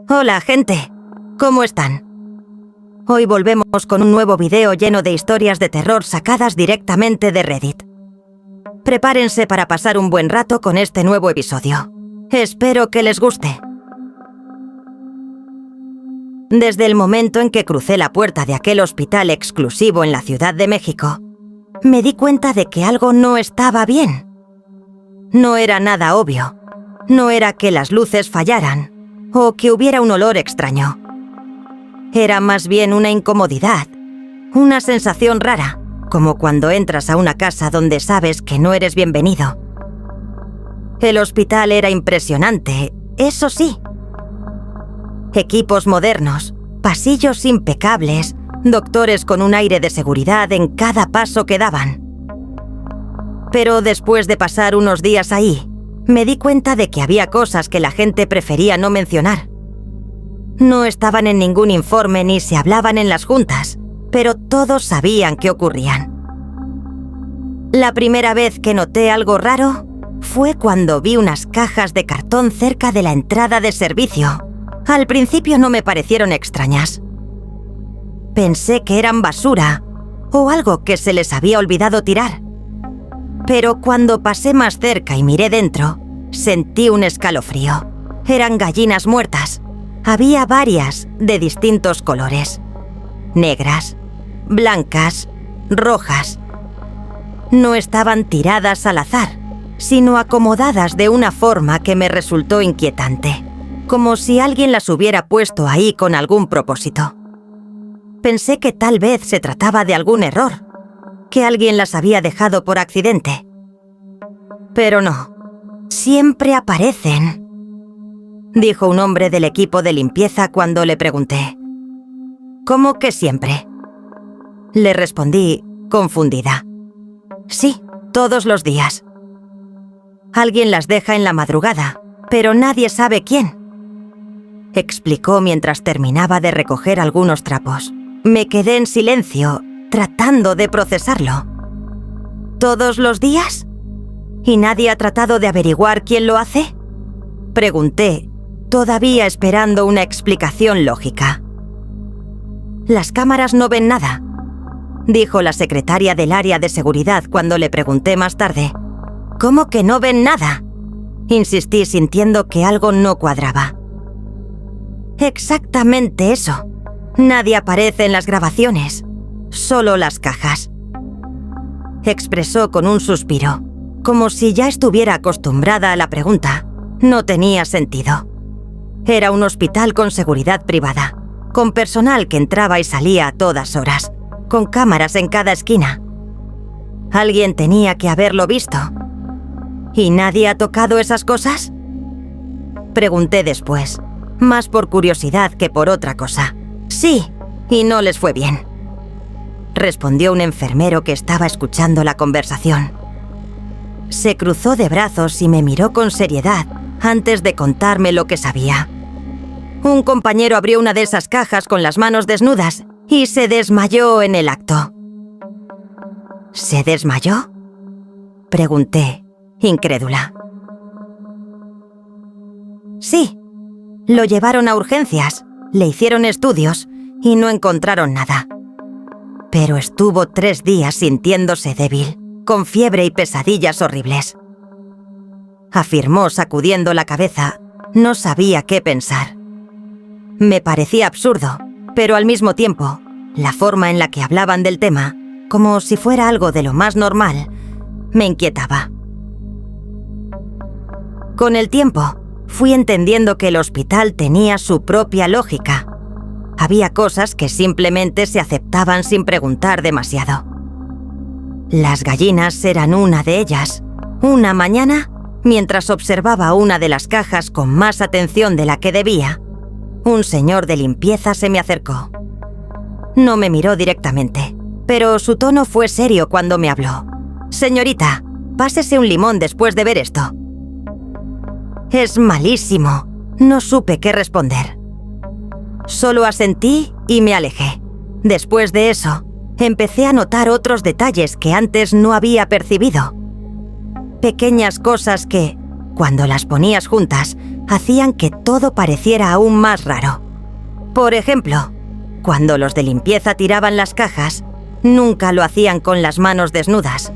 Hola, gente. ¿Cómo están? Hoy volvemos con un nuevo video lleno de historias de terror sacadas directamente de Reddit. Prepárense para pasar un buen rato con este nuevo episodio. Espero que les guste. Desde el momento en que crucé la puerta de aquel hospital exclusivo en la Ciudad de México, me di cuenta de que algo no estaba bien. No era nada obvio. No era que las luces fallaran o que hubiera un olor extraño. Era más bien una incomodidad, una sensación rara, como cuando entras a una casa donde sabes que no eres bienvenido. El hospital era impresionante, eso sí. Equipos modernos, pasillos impecables, doctores con un aire de seguridad en cada paso que daban. Pero después de pasar unos días ahí, me di cuenta de que había cosas que la gente prefería no mencionar. No estaban en ningún informe ni se hablaban en las juntas, pero todos sabían que ocurrían. La primera vez que noté algo raro fue cuando vi unas cajas de cartón cerca de la entrada de servicio. Al principio no me parecieron extrañas. Pensé que eran basura o algo que se les había olvidado tirar. Pero cuando pasé más cerca y miré dentro, sentí un escalofrío. Eran gallinas muertas. Había varias de distintos colores. Negras, blancas, rojas. No estaban tiradas al azar, sino acomodadas de una forma que me resultó inquietante, como si alguien las hubiera puesto ahí con algún propósito. Pensé que tal vez se trataba de algún error, que alguien las había dejado por accidente. Pero no, siempre aparecen, dijo un hombre del equipo de limpieza cuando le pregunté. ¿Cómo que siempre? Le respondí, confundida. Sí, todos los días. Alguien las deja en la madrugada, pero nadie sabe quién, explicó mientras terminaba de recoger algunos trapos. Me quedé en silencio, tratando de procesarlo. ¿Todos los días? ¿Y nadie ha tratado de averiguar quién lo hace? Pregunté, todavía esperando una explicación lógica. Las cámaras no ven nada, dijo la secretaria del área de seguridad cuando le pregunté más tarde. ¿Cómo que no ven nada? Insistí sintiendo que algo no cuadraba. Exactamente eso. Nadie aparece en las grabaciones, solo las cajas. Expresó con un suspiro, como si ya estuviera acostumbrada a la pregunta. No tenía sentido. Era un hospital con seguridad privada, con personal que entraba y salía a todas horas, con cámaras en cada esquina. Alguien tenía que haberlo visto. ¿Y nadie ha tocado esas cosas? Pregunté después, más por curiosidad que por otra cosa. Sí, y no les fue bien, respondió un enfermero que estaba escuchando la conversación. Se cruzó de brazos y me miró con seriedad antes de contarme lo que sabía. Un compañero abrió una de esas cajas con las manos desnudas y se desmayó en el acto. ¿Se desmayó? Pregunté, incrédula. Sí, lo llevaron a urgencias, le hicieron estudios y no encontraron nada. Pero estuvo 3 días sintiéndose débil, con fiebre y pesadillas horribles. Afirmó sacudiendo la cabeza, no sabía qué pensar. Me parecía absurdo, pero al mismo tiempo, la forma en la que hablaban del tema, como si fuera algo de lo más normal, me inquietaba. Con el tiempo, fui entendiendo que el hospital tenía su propia lógica. Había cosas que simplemente se aceptaban sin preguntar demasiado. Las gallinas eran una de ellas. Una mañana, mientras observaba una de las cajas con más atención de la que debía, un señor de limpieza se me acercó. No me miró directamente, pero su tono fue serio cuando me habló. «Señorita, pásese un limón después de ver esto». «Es malísimo». No supe qué responder. Solo asentí y me alejé. Después de eso, empecé a notar otros detalles que antes no había percibido. Pequeñas cosas que, cuando las ponías juntas, hacían que todo pareciera aún más raro. Por ejemplo, cuando los de limpieza tiraban las cajas, nunca lo hacían con las manos desnudas.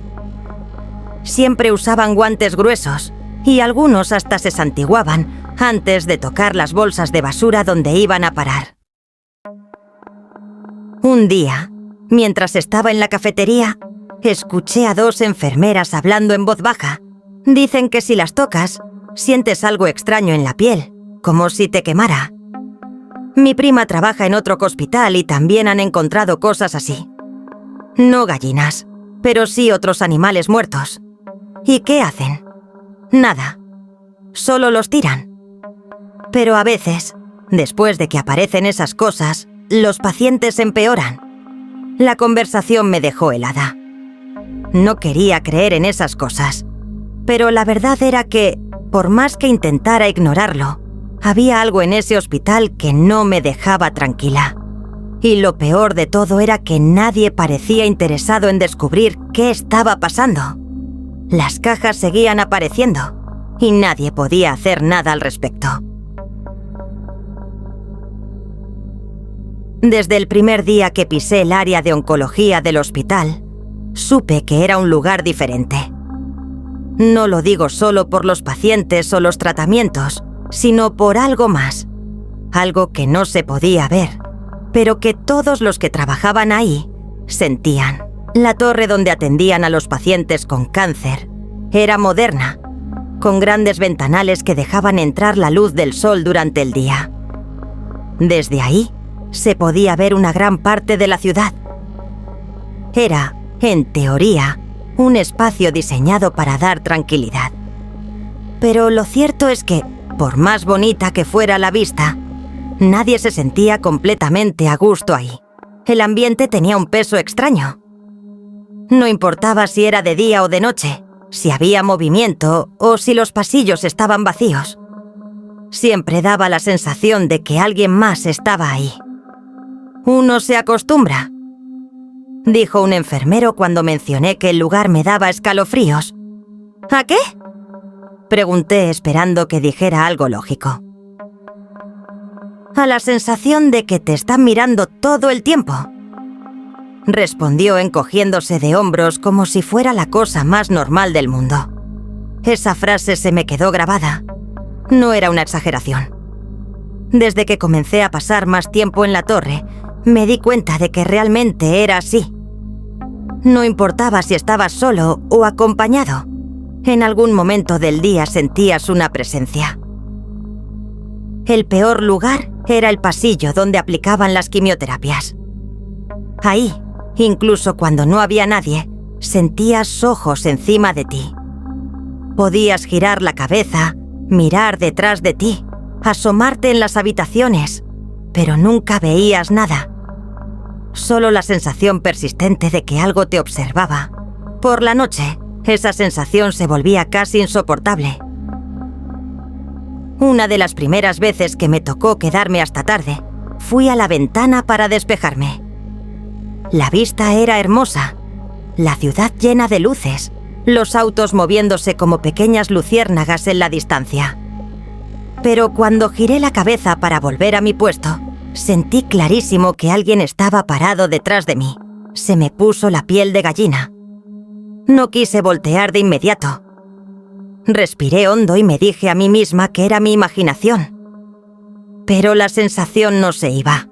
Siempre usaban guantes gruesos y algunos hasta se santiguaban antes de tocar las bolsas de basura donde iban a parar. Un día, mientras estaba en la cafetería, escuché a 2 enfermeras hablando en voz baja. Dicen que si las tocas, sientes algo extraño en la piel, como si te quemara. Mi prima trabaja en otro hospital y también han encontrado cosas así. No gallinas, pero sí otros animales muertos. ¿Y qué hacen? Nada. Solo los tiran. Pero a veces, después de que aparecen esas cosas, los pacientes empeoran. La conversación me dejó helada. No quería creer en esas cosas, pero la verdad era que, por más que intentara ignorarlo, había algo en ese hospital que no me dejaba tranquila. Y lo peor de todo era que nadie parecía interesado en descubrir qué estaba pasando. Las cajas seguían apareciendo y nadie podía hacer nada al respecto. Desde el primer día que pisé el área de oncología del hospital, supe que era un lugar diferente. No lo digo solo por los pacientes o los tratamientos, sino por algo más. Algo que no se podía ver, pero que todos los que trabajaban ahí sentían. La torre donde atendían a los pacientes con cáncer era moderna, con grandes ventanales que dejaban entrar la luz del sol durante el día. Desde ahí se podía ver una gran parte de la ciudad. Era, en teoría, un espacio diseñado para dar tranquilidad. Pero lo cierto es que, por más bonita que fuera la vista, nadie se sentía completamente a gusto ahí. El ambiente tenía un peso extraño. No importaba si era de día o de noche, si había movimiento o si los pasillos estaban vacíos. Siempre daba la sensación de que alguien más estaba ahí. «Uno se acostumbra», dijo un enfermero cuando mencioné que el lugar me daba escalofríos. «¿A qué?», pregunté esperando que dijera algo lógico. «A la sensación de que te están mirando todo el tiempo», respondió encogiéndose de hombros como si fuera la cosa más normal del mundo. Esa frase se me quedó grabada. No era una exageración. Desde que comencé a pasar más tiempo en la torre, me di cuenta de que realmente era así. No importaba si estabas solo o acompañado, en algún momento del día sentías una presencia. El peor lugar era el pasillo donde aplicaban las quimioterapias. Ahí, incluso cuando no había nadie, sentías ojos encima de ti. Podías girar la cabeza, mirar detrás de ti, asomarte en las habitaciones, pero nunca veías nada. Solo la sensación persistente de que algo te observaba. Por la noche, esa sensación se volvía casi insoportable. Una de las primeras veces que me tocó quedarme hasta tarde, fui a la ventana para despejarme. La vista era hermosa, la ciudad llena de luces, los autos moviéndose como pequeñas luciérnagas en la distancia. Pero cuando giré la cabeza para volver a mi puesto, sentí clarísimo que alguien estaba parado detrás de mí. Se me puso la piel de gallina. No quise voltear de inmediato. Respiré hondo y me dije a mí misma que era mi imaginación. Pero la sensación no se iba.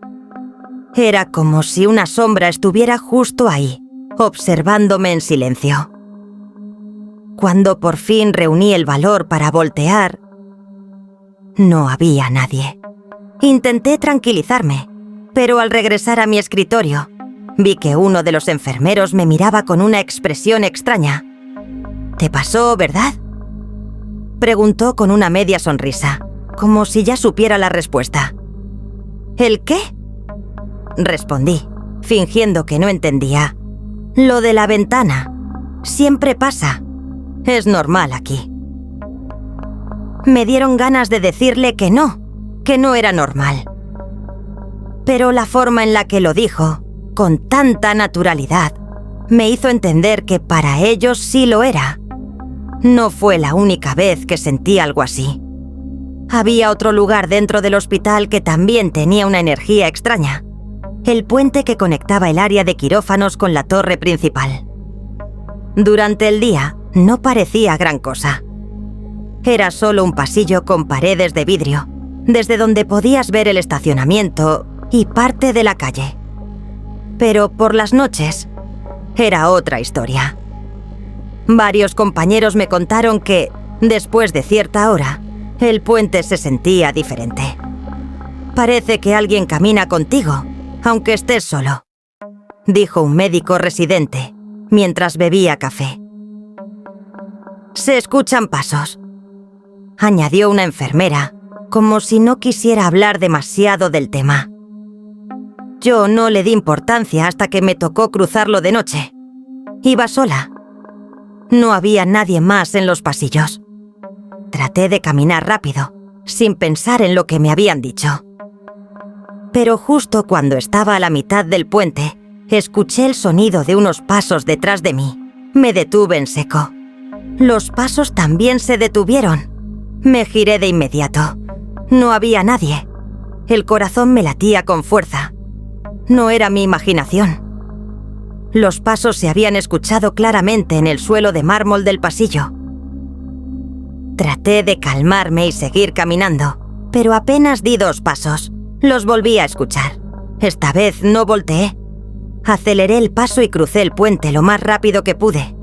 Era como si una sombra estuviera justo ahí, observándome en silencio. Cuando por fin reuní el valor para voltear, no había nadie. Intenté tranquilizarme, pero al regresar a mi escritorio, vi que uno de los enfermeros me miraba con una expresión extraña. «¿Te pasó, verdad?», preguntó con una media sonrisa, como si ya supiera la respuesta. «¿El qué?», respondí, fingiendo que no entendía. «Lo de la ventana. Siempre pasa. Es normal aquí». Me dieron ganas de decirle que no era normal. Pero la forma en la que lo dijo, con tanta naturalidad, me hizo entender que para ellos sí lo era. No fue la única vez que sentí algo así. Había otro lugar dentro del hospital que también tenía una energía extraña. El puente que conectaba el área de quirófanos con la torre principal. Durante el día no parecía gran cosa. Era solo un pasillo con paredes de vidrio, desde donde podías ver el estacionamiento y parte de la calle. Pero por las noches era otra historia. Varios compañeros me contaron que, después de cierta hora, el puente se sentía diferente. Parece que alguien camina contigo, aunque estés solo, dijo un médico residente mientras bebía café. Se escuchan pasos, añadió una enfermera, como si no quisiera hablar demasiado del tema. Yo no le di importancia hasta que me tocó cruzarlo de noche. Iba sola. No había nadie más en los pasillos. Traté de caminar rápido, sin pensar en lo que me habían dicho. Pero justo cuando estaba a la mitad del puente, escuché el sonido de unos pasos detrás de mí. Me detuve en seco. Los pasos también se detuvieron. Me giré de inmediato. No había nadie. El corazón me latía con fuerza. No era mi imaginación. Los pasos se habían escuchado claramente en el suelo de mármol del pasillo. Traté de calmarme y seguir caminando, pero apenas di 2 pasos. Los volví a escuchar. Esta vez no volteé. Aceleré el paso y crucé el puente lo más rápido que pude.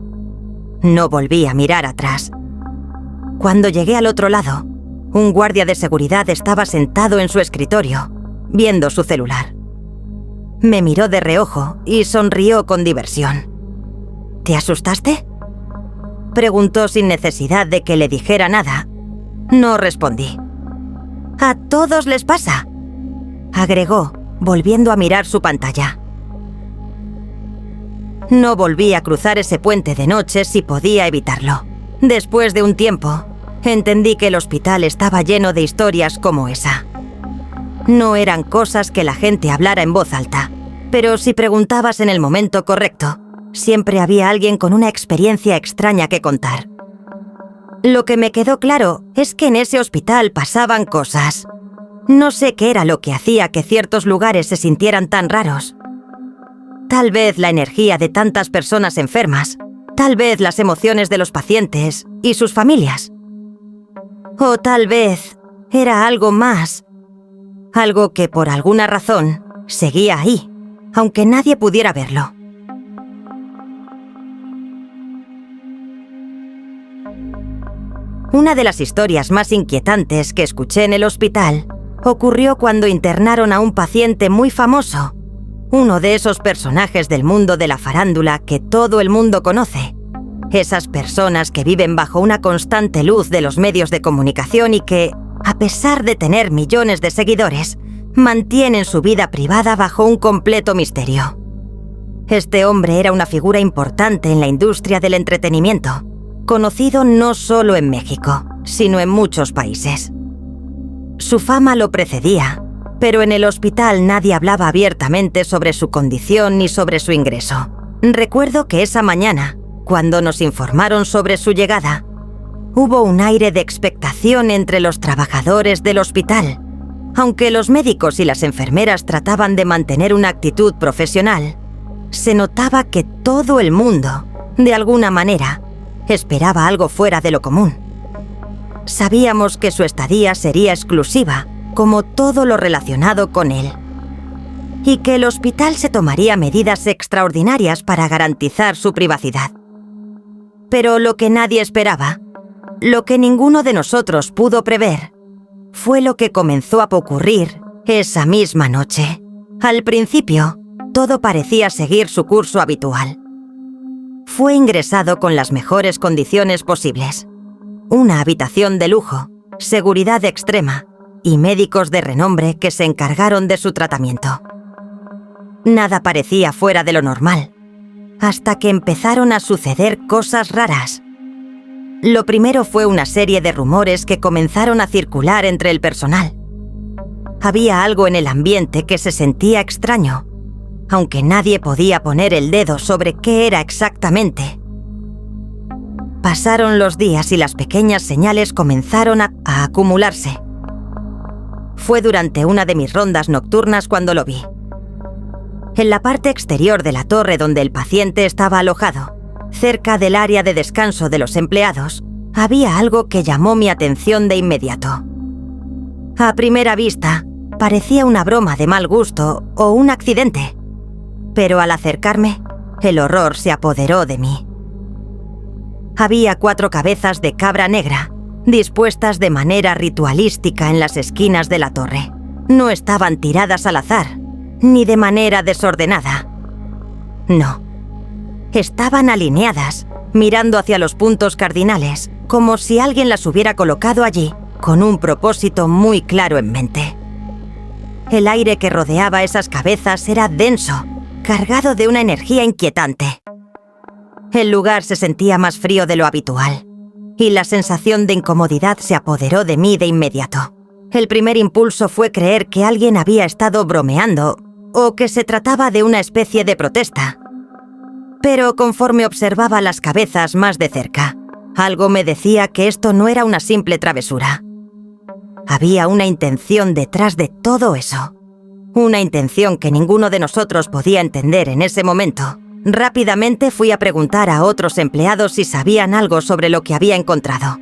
No volví a mirar atrás. Cuando llegué al otro lado, un guardia de seguridad estaba sentado en su escritorio, viendo su celular. Me miró de reojo y sonrió con diversión. ¿Te asustaste?, preguntó sin necesidad de que le dijera nada. No respondí. «A todos les pasa», agregó, volviendo a mirar su pantalla. No volví a cruzar ese puente de noche si podía evitarlo. Después de un tiempo, entendí que el hospital estaba lleno de historias como esa. No eran cosas que la gente hablara en voz alta, pero si preguntabas en el momento correcto, siempre había alguien con una experiencia extraña que contar. Lo que me quedó claro es que en ese hospital pasaban cosas. No sé qué era lo que hacía que ciertos lugares se sintieran tan raros. Tal vez la energía de tantas personas enfermas, tal vez las emociones de los pacientes y sus familias. O tal vez era algo más, algo que por alguna razón seguía ahí, aunque nadie pudiera verlo. Una de las historias más inquietantes que escuché en el hospital ocurrió cuando internaron a un paciente muy famoso, uno de esos personajes del mundo de la farándula que todo el mundo conoce. Esas personas que viven bajo una constante luz de los medios de comunicación y que, a pesar de tener millones de seguidores, mantienen su vida privada bajo un completo misterio. Este hombre era una figura importante en la industria del entretenimiento, conocido no solo en México, sino en muchos países. Su fama lo precedía, pero en el hospital nadie hablaba abiertamente sobre su condición ni sobre su ingreso. Recuerdo que esa mañana, cuando nos informaron sobre su llegada, hubo un aire de expectación entre los trabajadores del hospital. Aunque los médicos y las enfermeras trataban de mantener una actitud profesional, se notaba que todo el mundo, de alguna manera, esperaba algo fuera de lo común. Sabíamos que su estadía sería exclusiva, como todo lo relacionado con él, y que el hospital se tomaría medidas extraordinarias para garantizar su privacidad. Pero lo que nadie esperaba, lo que ninguno de nosotros pudo prever, fue lo que comenzó a ocurrir esa misma noche. Al principio, todo parecía seguir su curso habitual. Fue ingresado con las mejores condiciones posibles. Una habitación de lujo, seguridad extrema y médicos de renombre que se encargaron de su tratamiento. Nada parecía fuera de lo normal, hasta que empezaron a suceder cosas raras. Lo primero fue una serie de rumores que comenzaron a circular entre el personal. Había algo en el ambiente que se sentía extraño, aunque nadie podía poner el dedo sobre qué era exactamente. Pasaron los días y las pequeñas señales comenzaron a acumularse. Fue durante una de mis rondas nocturnas cuando lo vi. En la parte exterior de la torre donde el paciente estaba alojado, cerca del área de descanso de los empleados, había algo que llamó mi atención de inmediato. A primera vista, parecía una broma de mal gusto o un accidente, pero al acercarme, el horror se apoderó de mí. Había 4 cabezas de cabra negra, dispuestas de manera ritualística en las esquinas de la torre. No estaban tiradas al azar, ni de manera desordenada. No. Estaban alineadas, mirando hacia los puntos cardinales, como si alguien las hubiera colocado allí, con un propósito muy claro en mente. El aire que rodeaba esas cabezas era denso, cargado de una energía inquietante. El lugar se sentía más frío de lo habitual, y la sensación de incomodidad se apoderó de mí de inmediato. El primer impulso fue creer que alguien había estado bromeando, o que se trataba de una especie de protesta. Pero conforme observaba las cabezas más de cerca, algo me decía que esto no era una simple travesura. Había una intención detrás de todo eso. Una intención que ninguno de nosotros podía entender en ese momento. Rápidamente fui a preguntar a otros empleados si sabían algo sobre lo que había encontrado.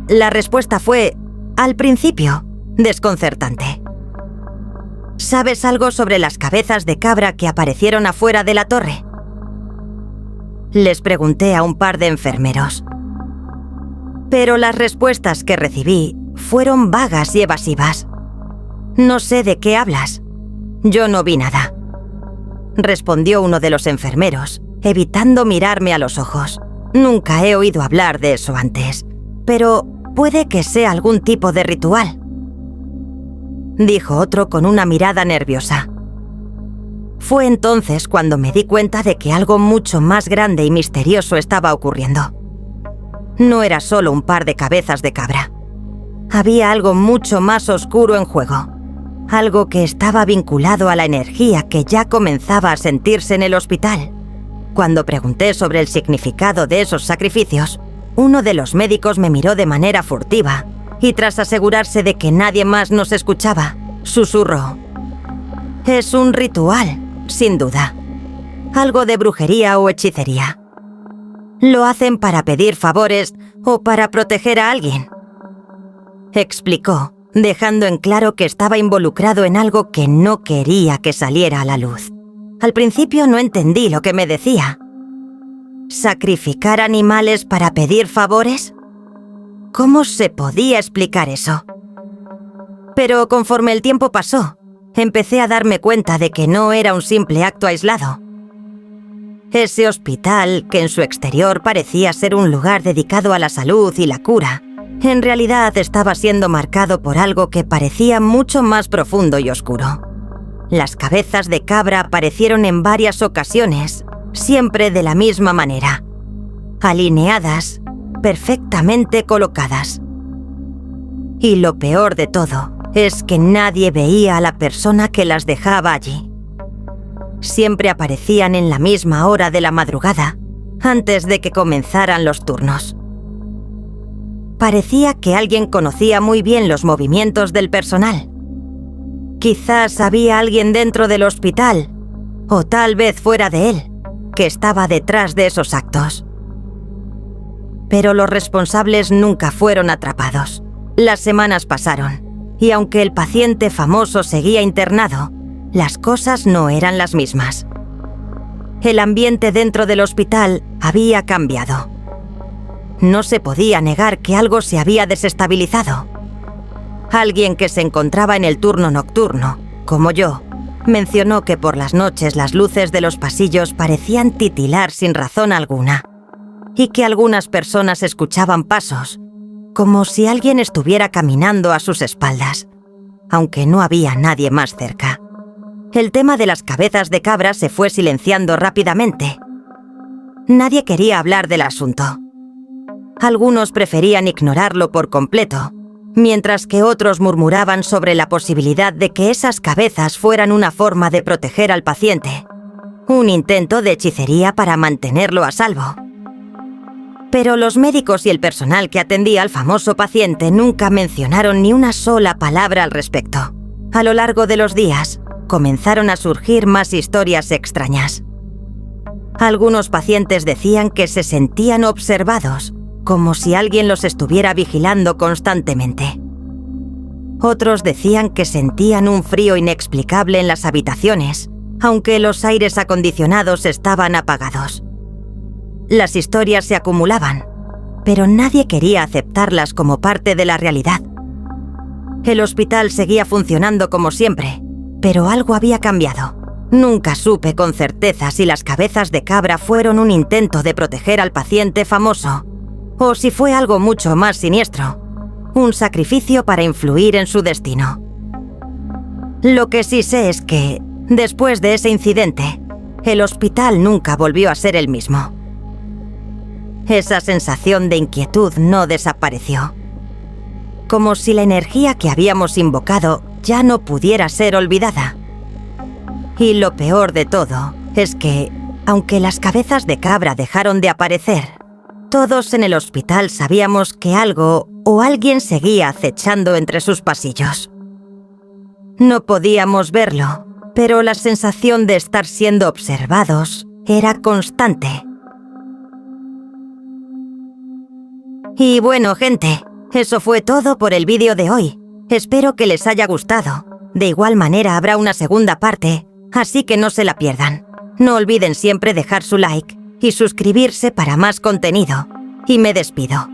La respuesta fue, al principio, desconcertante. ¿Sabes algo sobre las cabezas de cabra que aparecieron afuera de la torre? Les pregunté a un par de enfermeros. Pero las respuestas que recibí fueron vagas y evasivas. No sé de qué hablas. Yo no vi nada. Respondió uno de los enfermeros, evitando mirarme a los ojos. Nunca he oído hablar de eso antes, pero puede que sea algún tipo de ritual, dijo otro con una mirada nerviosa. Fue entonces cuando me di cuenta de que algo mucho más grande y misterioso estaba ocurriendo. No era solo un par de cabezas de cabra. Había algo mucho más oscuro en juego. Algo que estaba vinculado a la energía que ya comenzaba a sentirse en el hospital. Cuando pregunté sobre el significado de esos sacrificios, uno de los médicos me miró de manera furtiva y tras asegurarse de que nadie más nos escuchaba, susurró: «Es un ritual, sin duda. Algo de brujería o hechicería. Lo hacen para pedir favores o para proteger a alguien», explicó, dejando en claro que estaba involucrado en algo que no quería que saliera a la luz. Al principio no entendí lo que me decía. ¿Sacrificar animales para pedir favores? ¿Cómo se podía explicar eso? Pero conforme el tiempo pasó, empecé a darme cuenta de que no era un simple acto aislado. Ese hospital, que en su exterior parecía ser un lugar dedicado a la salud y la cura, en realidad estaba siendo marcado por algo que parecía mucho más profundo y oscuro. Las cabezas de cabra aparecieron en varias ocasiones, siempre de la misma manera, alineadas, perfectamente colocadas. Y lo peor de todo es que nadie veía a la persona que las dejaba allí. Siempre aparecían en la misma hora de la madrugada, antes de que comenzaran los turnos. Parecía que alguien conocía muy bien los movimientos del personal. Quizás había alguien dentro del hospital, o tal vez fuera de él, que estaba detrás de esos actos. Pero los responsables nunca fueron atrapados. Las semanas pasaron, y aunque el paciente famoso seguía internado, las cosas no eran las mismas. El ambiente dentro del hospital había cambiado. No se podía negar que algo se había desestabilizado. Alguien que se encontraba en el turno nocturno, como yo, mencionó que por las noches las luces de los pasillos parecían titilar sin razón alguna, y que algunas personas escuchaban pasos, como si alguien estuviera caminando a sus espaldas, aunque no había nadie más cerca. El tema de las cabezas de cabra se fue silenciando rápidamente. Nadie quería hablar del asunto. Algunos preferían ignorarlo por completo, mientras que otros murmuraban sobre la posibilidad de que esas cabezas fueran una forma de proteger al paciente, un intento de hechicería para mantenerlo a salvo. Pero los médicos y el personal que atendía al famoso paciente nunca mencionaron ni una sola palabra al respecto. A lo largo de los días, comenzaron a surgir más historias extrañas. Algunos pacientes decían que se sentían observados, como si alguien los estuviera vigilando constantemente. Otros decían que sentían un frío inexplicable en las habitaciones, aunque los aires acondicionados estaban apagados. Las historias se acumulaban, pero nadie quería aceptarlas como parte de la realidad. El hospital seguía funcionando como siempre, pero algo había cambiado. Nunca supe con certeza si las cabezas de cabra fueron un intento de proteger al paciente famoso, o si fue algo mucho más siniestro, un sacrificio para influir en su destino. Lo que sí sé es que, después de ese incidente, el hospital nunca volvió a ser el mismo. Esa sensación de inquietud no desapareció. Como si la energía que habíamos invocado ya no pudiera ser olvidada. Y lo peor de todo es que, aunque las cabezas de cabra dejaron de aparecer, todos en el hospital sabíamos que algo o alguien seguía acechando entre sus pasillos. No podíamos verlo, pero la sensación de estar siendo observados era constante. Y bueno, gente, eso fue todo por el vídeo de hoy. Espero que les haya gustado. De igual manera habrá una segunda parte, así que no se la pierdan. No olviden siempre dejar su like y suscribirse para más contenido. Y me despido.